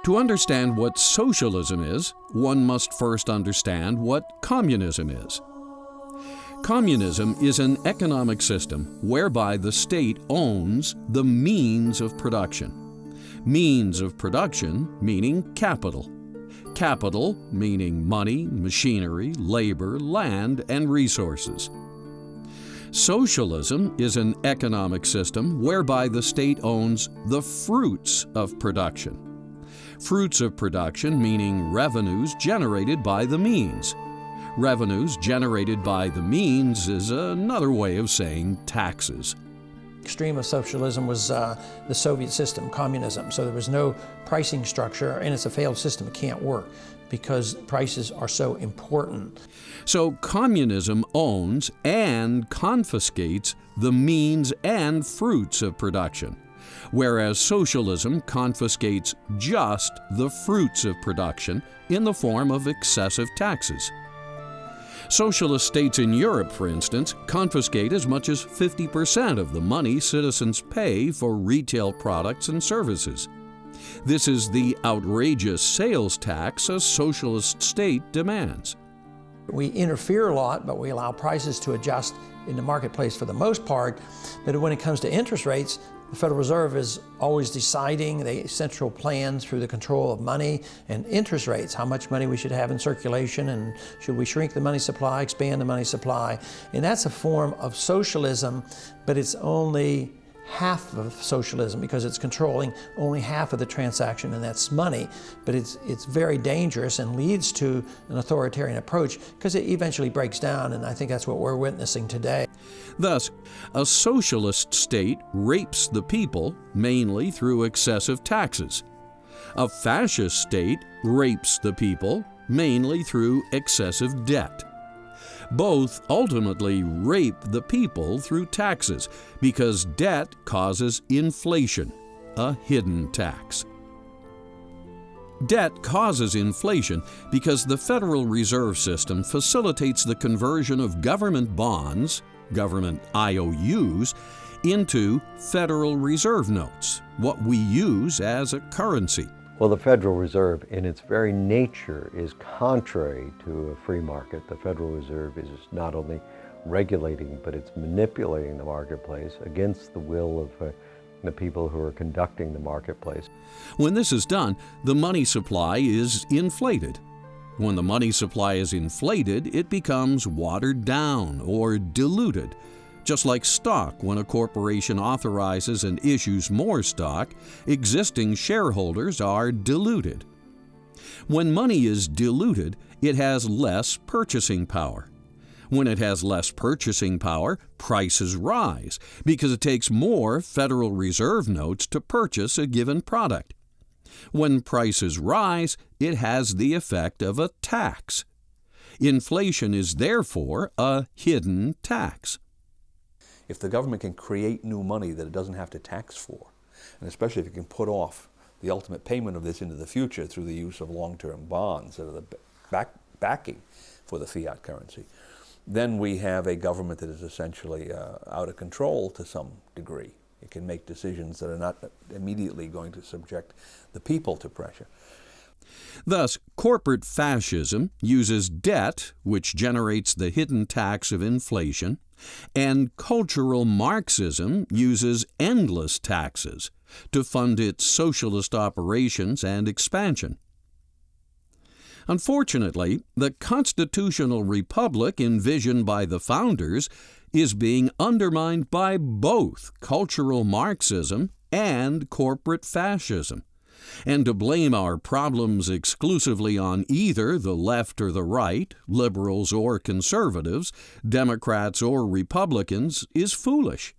To understand what socialism is, one must first understand what communism is. Communism is an economic system whereby the state owns the means of production. Means of production meaning capital. Capital meaning money, machinery, labor, land, and resources. Socialism is an economic system whereby the state owns the fruits of production. Fruits of production meaning revenues generated by the means. Revenues generated by the means is another way of saying taxes. Extreme of socialism was the Soviet system, communism. So there was no pricing structure, and it's a failed system. It can't work because prices are so important. So communism owns and confiscates the means and fruits of production, whereas socialism confiscates just the fruits of production in the form of excessive taxes. Socialist states in Europe, for instance, confiscate as much as 50% of the money citizens pay for retail products and services. This is the outrageous sales tax a socialist state demands. We interfere a lot, but we allow prices to adjust in the marketplace for the most part. But when it comes to interest rates, the Federal Reserve is always deciding the central plan through the control of money and interest rates, how much money we should have in circulation, and should we shrink the money supply, expand the money supply. And that's a form of socialism, but it's only half of socialism because it's controlling only half of the transaction, and that's money. But it's very dangerous and leads to an authoritarian approach because it eventually breaks down, and I think that's what we're witnessing today. Thus, a socialist state rapes the people mainly through excessive taxes. A fascist state rapes the people mainly through excessive debt. Both ultimately rape the people through taxes because debt causes inflation, a hidden tax. Debt causes inflation because the Federal Reserve System facilitates the conversion of government bonds, government IOUs, into Federal Reserve notes, what we use as a currency. Well, the Federal Reserve, in its very nature, is contrary to a free market. The Federal Reserve is not only regulating, but it's manipulating the marketplace against the will of the people who are conducting the marketplace. When this is done, the money supply is inflated. When the money supply is inflated, it becomes watered down or diluted. Just like stock, when a corporation authorizes and issues more stock, existing shareholders are diluted. When money is diluted, it has less purchasing power. When it has less purchasing power, prices rise because it takes more Federal Reserve notes to purchase a given product. When prices rise, it has the effect of a tax. Inflation is therefore a hidden tax. If the government can create new money that it doesn't have to tax for, and especially if it can put off the ultimate payment of this into the future through the use of long-term bonds that are the backing for the fiat currency, then we have a government that is essentially out of control to some degree. It can make decisions that are not immediately going to subject the people to pressure. Thus, corporate fascism uses debt, which generates the hidden tax of inflation, and cultural Marxism uses endless taxes to fund its socialist operations and expansion. Unfortunately, the constitutional republic envisioned by the founders is being undermined by both cultural Marxism and corporate fascism. And to blame our problems exclusively on either the left or the right, liberals or conservatives, Democrats or Republicans, is foolish.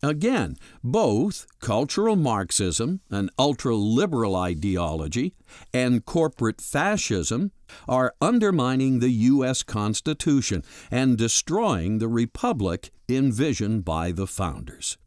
Again, both cultural Marxism, an ultra-liberal ideology, and corporate fascism are undermining the U.S. Constitution and destroying the republic envisioned by the founders.